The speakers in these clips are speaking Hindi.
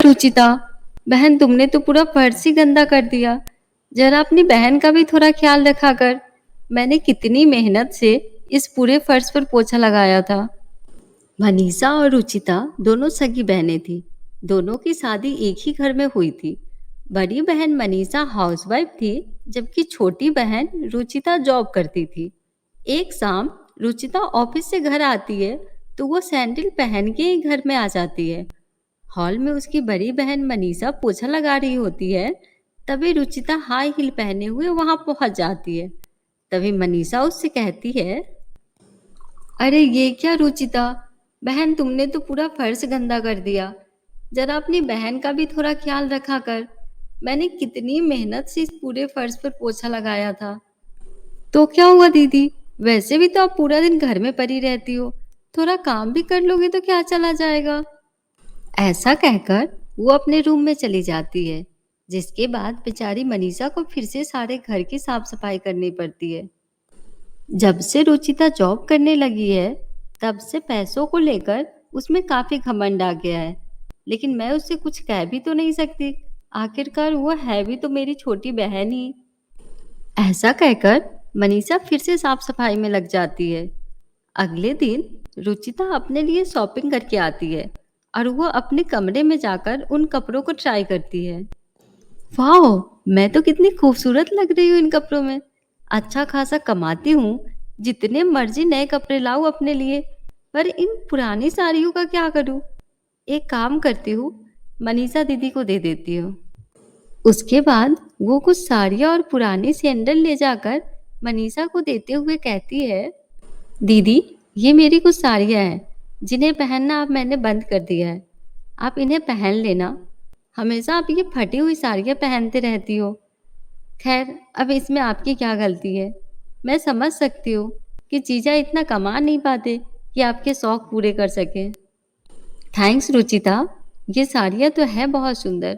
रुचिता, बहन तुमने तो पूरा फर्श ही गंदा कर दिया। जरा अपनी बहन का भी थोड़ा ख्याल रखा कर। मैंने कितनी मेहनत से इस पूरे फर्श पर पोछा लगाया था। मनीषा और रुचिता दोनों सगी बहनें थीं। दोनों की शादी एक ही घर में हुई थी। बड़ी बहन मनीषा हाउसवाइफ थी, जबकि छोटी बहन रुचिता जॉब करती थी। एक शाम रुचिता ऑफिस से घर आती है तो वो सैंडल पहन के ही घर में आ जाती है। हॉल में उसकी बड़ी बहन मनीषा पोछा लगा रही होती है। तभी रुचिता हाई हील पहने हुए वहां पहुंच जाती है। तभी मनीषा उससे कहती है, अरे ये क्या रुचिता, बहन तुमने तो पूरा फर्श गंदा कर दिया। जरा अपनी बहन का भी थोड़ा ख्याल रखा कर। मैंने कितनी मेहनत से इस पूरे फर्श पर पोछा लगाया था। तो क्या हुआ दीदी, वैसे भी तो आप पूरा दिन घर में पड़ी रहती हो। थोड़ा काम भी कर लोगे तो क्या चला जाएगा। ऐसा कहकर वो अपने रूम में चली जाती है, जिसके बाद बेचारी मनीषा को फिर से सारे घर की साफ सफाई करनी पड़ती है। जब से रुचिता जॉब करने लगी है, तब से पैसों को लेकर उसमें काफी घमंड आ गया है। लेकिन मैं उससे कुछ कह भी तो नहीं सकती, आखिरकार वो है भी तो मेरी छोटी बहन ही। ऐसा कहकर मनीषा फिर से साफ सफाई में लग जाती है। अगले दिन रुचिता अपने लिए शॉपिंग करके आती है और वो अपने कमरे में जाकर उन कपड़ों को ट्राई करती है। वाह, मैं तो कितनी खूबसूरत लग रही हूँ इन कपड़ों में। अच्छा खासा कमाती हूँ, जितने मर्जी नए कपड़े लाऊं अपने लिए, पर इन पुरानी साड़ियों का क्या करूँ। एक काम करती हूँ, मनीषा दीदी को दे देती हूँ। उसके बाद वो कुछ साड़ियाँ और पुरानी सैंडल ले जाकर मनीषा को देते हुए कहती है, दीदी ये मेरी कुछ साड़ियाँ हैं जिन्हें पहनना अब मैंने बंद कर दिया है। आप इन्हें पहन लेना। हमेशा आप ये फटी हुई साड़ियाँ पहनते रहती हो। खैर अब इसमें आपकी क्या गलती है। मैं समझ सकती हूँ कि जीजा इतना कमा नहीं पाते कि आपके शौक पूरे कर सके। थैंक्स रुचिता, ये साड़ियाँ तो है बहुत सुंदर,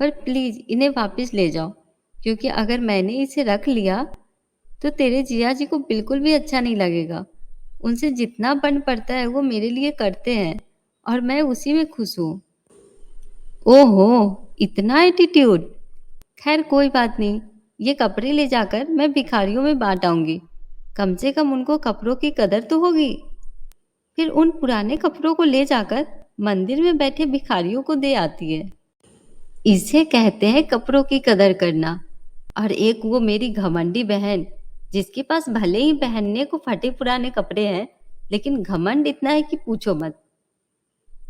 पर प्लीज़ इन्हें वापस ले जाओ, क्योंकि अगर मैंने इसे रख लिया तो तेरे जिया जी को बिल्कुल भी अच्छा नहीं लगेगा। उनसे जितना बन पड़ता है वो मेरे लिए करते हैं और मैं उसी में खुश हूँ। ओहो, इतना एटीट्यूड। खैर कोई बात नहीं, ये कपड़े ले जाकर मैं भिखारियों में बांट आऊंगी। कम से कम उनको कपड़ों की कदर तो होगी। फिर उन पुराने कपड़ों को ले जाकर मंदिर में बैठे भिखारियों को दे आती है। इसे कहते हैं कपड़ों की कदर करना। और एक वो मेरी घमंडी बहन, जिसके पास भले ही पहनने को फटे पुराने कपड़े हैं, लेकिन घमंड इतना है कि पूछो मत।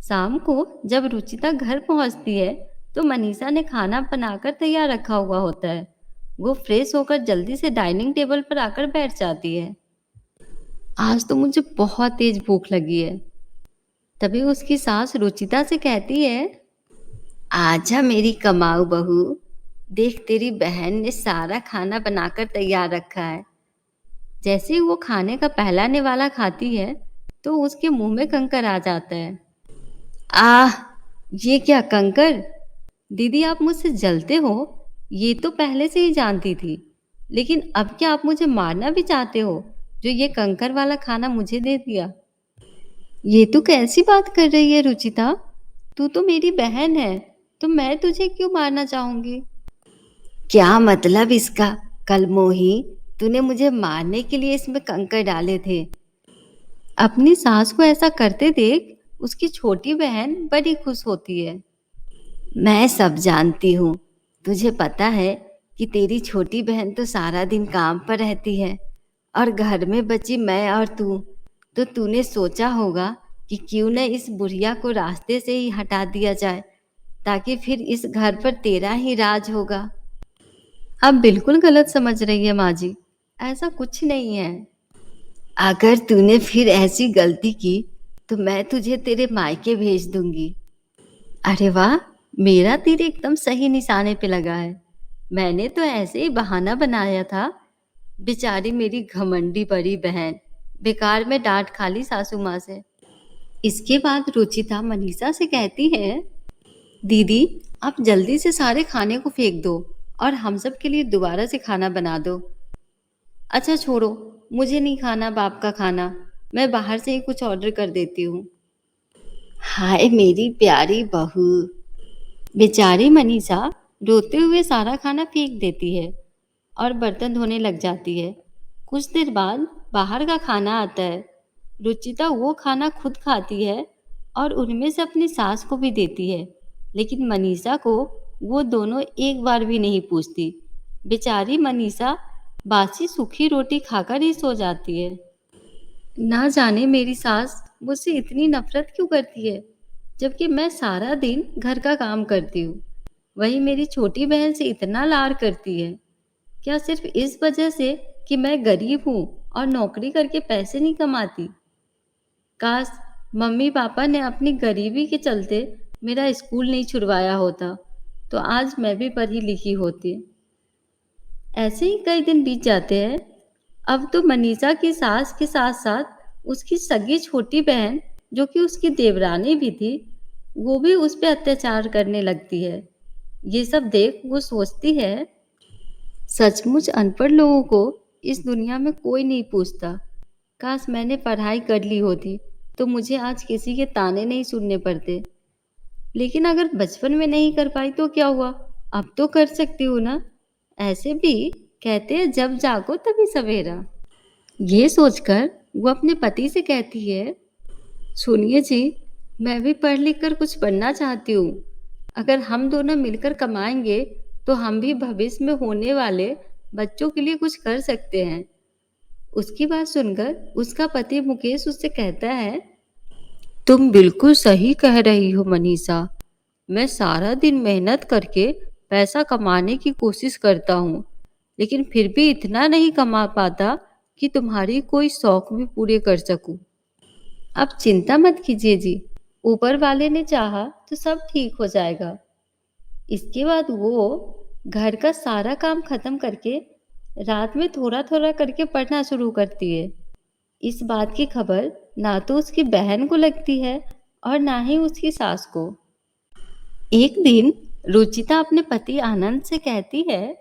शाम को जब रुचिता घर पहुंचती है तो मनीषा ने खाना बनाकर तैयार रखा हुआ होता है। वो फ्रेश होकर जल्दी से डाइनिंग टेबल पर आकर बैठ जाती है। आज तो मुझे बहुत तेज भूख लगी है। तभी उसकी सास रुचिता से कहती है, आजा मेरी कमाऊ बहू, देख तेरी बहन ने सारा खाना बनाकर तैयार रखा है। जैसे ही वो खाने का पहला निवाला खाती है तो उसके मुंह में कंकर आ जाता है। आह, ये क्या कंकर। दीदी आप मुझसे जलते हो, ये तो पहले से ही जानती थी, लेकिन अब क्या आप मुझे मारना भी चाहते हो जो ये कंकर वाला खाना मुझे दे दिया। ये तो कैसी बात कर रही है रुचिता, तू तो मेरी बहन है, तो मैं तुझे क्यों मारना चाहूंगी। क्या मतलब इसका, कलमोही, तूने मुझे मारने के लिए इसमें कंकर डाले थे। अपनी सास को ऐसा करते देख उसकी छोटी बहन बड़ी खुश होती है। मैं सब जानती हूँ। तुझे पता है कि तेरी छोटी बहन तो सारा दिन काम पर रहती है और घर में बची मैं और तू। तो तूने सोचा होगा कि क्यों न इस बुढ़िया को रास्ते से ही हटा दिया जाए, ताकि फिर इस घर पर तेरा ही राज होगा। अब बिल्कुल गलत समझ रही है माँ जी, ऐसा कुछ नहीं है। अगर तूने फिर ऐसी गलती की तो मैं तुझे तेरे मायके भेज दूंगी। अरे वाह, मेरा तीर एकदम सही निशाने पे लगा है। मैंने तो ऐसे ही बहाना बनाया था। बेचारी मेरी घमंडी बड़ी बहन बेकार में डांट खा ली सासू माँ से। इसके बाद रुचिता मनीषा से कहती है, दीदी आप जल्दी से सारे खाने को फेंक दो और हम सब के लिए दोबारा से खाना बना दो। अच्छा छोड़ो, मुझे नहीं खाना बाप का खाना, मैं बाहर से ही कुछ ऑर्डर कर देती हूँ। हाय मेरी प्यारी बहू, बेचारी मनीषा रोते हुए सारा खाना फेंक देती है और बर्तन धोने लग जाती है। कुछ देर बाद बाहर का खाना आता है। रुचिता वो खाना खुद खाती है और उनमें से अपनी सास को भी देती है, लेकिन मनीषा को वो दोनों एक बार भी नहीं पूछती। बेचारी मनीषा बासी सूखी रोटी खाकर ही सो जाती है। ना जाने मेरी सास मुझसे इतनी नफरत क्यों करती है, जबकि मैं सारा दिन घर का काम करती हूँ। वही मेरी छोटी बहन से इतना लाड करती है। क्या सिर्फ इस वजह से कि मैं गरीब हूँ और नौकरी करके पैसे नहीं कमाती? काश मम्मी पापा ने अपनी गरीबी के चलते मेरा स्कूल नहीं छुड़वाया होता, तो आज मैं भी पढ़ी लिखी होती। ऐसे ही कई दिन बीत जाते हैं। अब तो मनीषा की सास के साथ साथ उसकी सगी छोटी बहन, जो कि उसकी देवरानी भी थी, वो भी उस पे अत्याचार करने लगती है। ये सब देख वो सोचती है, सचमुच अनपढ़ लोगों को इस दुनिया में कोई नहीं पूछता। काश मैंने पढ़ाई कर ली होती तो मुझे आज किसी के ताने नहीं सुनने पड़ते। लेकिन अगर बचपन में नहीं कर पाई तो क्या हुआ, अब तो कर सकती हूँ ना। ऐसे भी कहते हैं जब जागो तभी सवेरा। ये सोचकर वो अपने पति से कहती है, सुनिए जी, मैं भी पढ़ लिख कर कुछ बनना चाहती हूँ। अगर हम दोनों मिलकर कमाएंगे तो हम भी भविष्य में होने वाले बच्चों के लिए कुछ कर सकते हैं। उसकी बात सुनकर उसका पति मुकेश उससे कहता है, तुम बिल्कुल सही कह रही हो मनीषा। मैं सारा दिन मेहनत करके पैसा कमाने की कोशिश करता हूँ, लेकिन फिर भी इतना नहीं कमा पाता कि तुम्हारी कोई शौक भी पूरे कर सकूं। अब चिंता मत कीजिए जी, ऊपर वाले ने चाहा तो सब ठीक हो जाएगा। इसके बाद वो घर का सारा काम खत्म करके रात में थोड़ा थोड़ा करके पढ़ना शुरू करती है। इस बात की खबर ना तो उसकी बहन को लगती है और ना ही उसकी सास को। एक दिन रुचिता अपने पति आनंद से कहती है,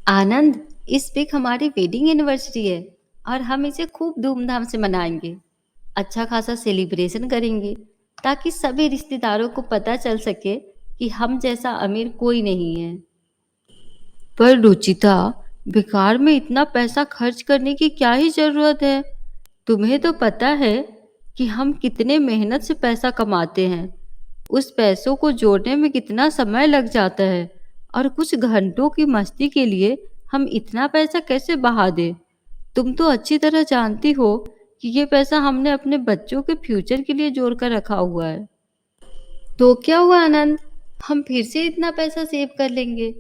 आनंद, इस वीक हमारी वेडिंग एनिवर्सरी है और हम इसे खूब धूमधाम से मनाएंगे। अच्छा खासा सेलिब्रेशन करेंगे ताकि सभी रिश्तेदारों को पता चल सके कि हम जैसा अमीर कोई नहीं है। पर रुचिता, बेकार में इतना पैसा खर्च करने की क्या ही जरूरत है? तुम्हें तो पता है कि हम कितने मेहनत से पैसा कमाते हैं। उस पैसों को जोड़ने में कितना समय लग जाता है और कुछ घंटों की मस्ती के लिए हम इतना पैसा कैसे बहा दें? तुम तो अच्छी तरह जानती हो कि ये पैसा हमने अपने बच्चों के फ्यूचर के लिए जोड़ कर रखा हुआ है। तो क्या हुआ आनंद, हम फिर से इतना पैसा सेव कर लेंगे।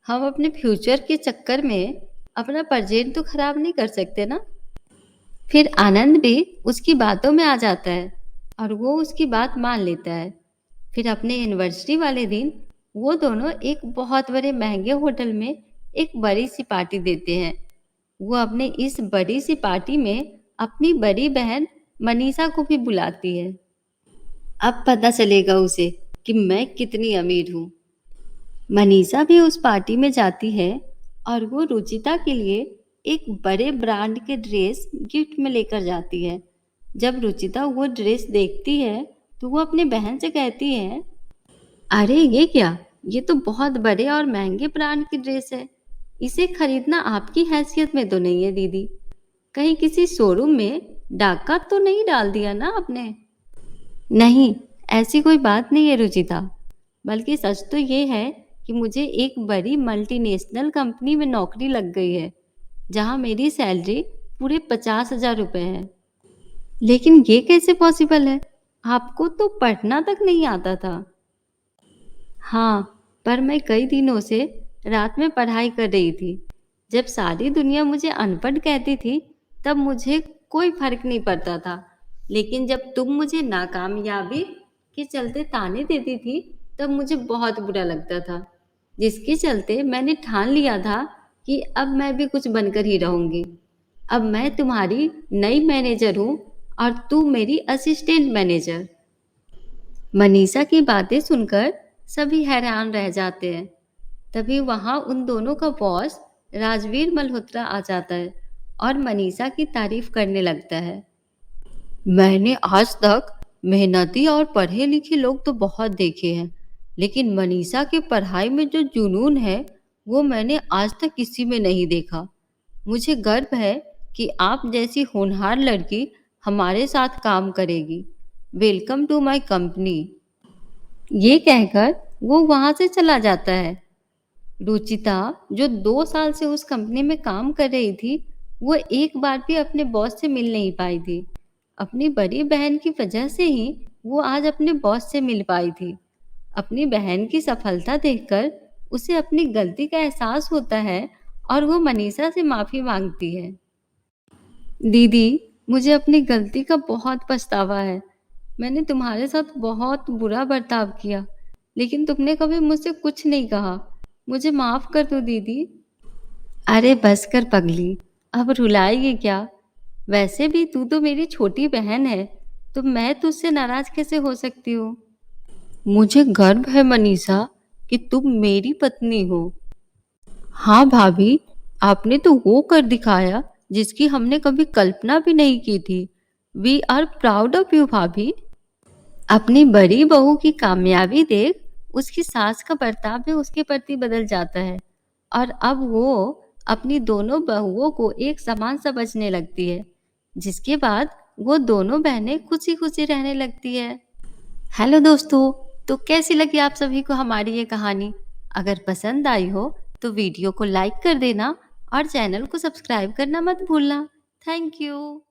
हम अपने फ्यूचर के चक्कर में अपना प्रेजेंट तो खराब नहीं कर सकते ना। फिर आनंद भी उसकी बातों में आ जाता है और वो उसकी बात मान लेता है। फिर अपने एनिवर्सरी वाले दिन वो दोनों एक बहुत बड़े महंगे होटल में एक बड़ी सी पार्टी देते हैं। वो अपने इस बड़ी सी पार्टी में अपनी बड़ी बहन मनीषा को भी बुलाती है। अब पता चलेगा उसे कि मैं कितनी अमीर हूँ। मनीषा भी उस पार्टी में जाती है और वो रुचिता के लिए एक बड़े ब्रांड के ड्रेस गिफ्ट में लेकर जाती है। जब रुचिता वो ड्रेस देखती है तो वो अपनी बहन से कहती है, अरे ये क्या, ये तो बहुत बड़े और महंगे ब्रांड की ड्रेस है। इसे खरीदना आपकी हैसियत में तो नहीं है दीदी। कहीं किसी शोरूम में डाका तो नहीं डाल दिया ना आपने? नहीं, ऐसी कोई बात नहीं है रुचिता। बल्कि सच तो ये है कि मुझे एक बड़ी मल्टीनेशनल कंपनी में नौकरी लग गई है, जहां मेरी सैलरी पूरे 50,000 रुपये है। लेकिन ये कैसे पॉसिबल है? आपको तो पढ़ना तक नहीं आता था। हाँ, पर मैं कई दिनों से रात में पढ़ाई कर रही थी। जब सारी दुनिया मुझे अनपढ़ कहती थी, तब मुझे कोई फर्क नहीं पड़ता था। लेकिन जब तुम मुझे नाकामयाबी के चलते ताने देती थी, तब मुझे बहुत बुरा लगता था। जिसके चलते मैंने ठान लिया था कि अब मैं भी कुछ बनकर ही रहूंगी। अब मैं तुम्हारी नई मैनेजर हूँ और तू मेरी असिस्टेंट मैनेजर। मनीषा की बातें सुनकर सभी हैरान रह जाते हैं। तभी वहां उन दोनों का बॉस राजवीर मल्होत्रा आ जाता है और मनीषा की तारीफ करने लगता है। मैंने आज तक मेहनती और पढ़े लिखे लोग तो बहुत देखे हैं, लेकिन मनीषा की पढ़ाई में जो जुनून है, वो मैंने आज तक किसी में नहीं देखा। मुझे गर्व है कि आप जैसी होनहार लड़की हमारे साथ काम करेगी। Welcome to my company. ये कहकर वो वहां से चला जाता है। रुचिता, जो 2 साल से उस कंपनी में काम कर रही थी, वो एक बार भी अपने बॉस से मिल नहीं पाई थी। अपनी बड़ी बहन की वजह से ही वो आज अपने बॉस से मिल पाई थी। अपनी बहन की सफलता देखकर उसे अपनी गलती का एहसास होता है और वो मनीषा से माफी मांगती है। दीदी, मुझे अपनी गलती का बहुत पछतावा है। मैंने तुम्हारे साथ बहुत बुरा बर्ताव किया, लेकिन तुमने कभी मुझसे कुछ नहीं कहा। मुझे माफ कर दो दीदी। अरे बस कर पगली, अब रुलाएगी क्या? वैसे भी तू तो मेरी छोटी बहन है, तो मैं तुझसे नाराज कैसे हो सकती हूँ? मुझे गर्व है मनीषा कि तुम मेरी पत्नी हो। हाँ भाभी, आपने तो वो कर दिखाया जिसकी हमने कभी कल्पना भी नहीं की थी। We are proud of you भाभी। अपनी बड़ी बहू की कामयाबी देख उसकी सास का बर्ताव भी उसके प्रति बदल जाता है और अब वो अपनी दोनों बहुओं को एक समान समझने लगती है, जिसके बाद वो दोनों बहनें खुशी खुशी रहने लगती है। हेलो दोस्तों, तो कैसी लगी आप सभी को हमारी ये कहानी? अगर पसंद आई हो तो वीडियो को लाइक कर देना और चैनल को सब्सक्राइब करना मत भूलना। Thank you.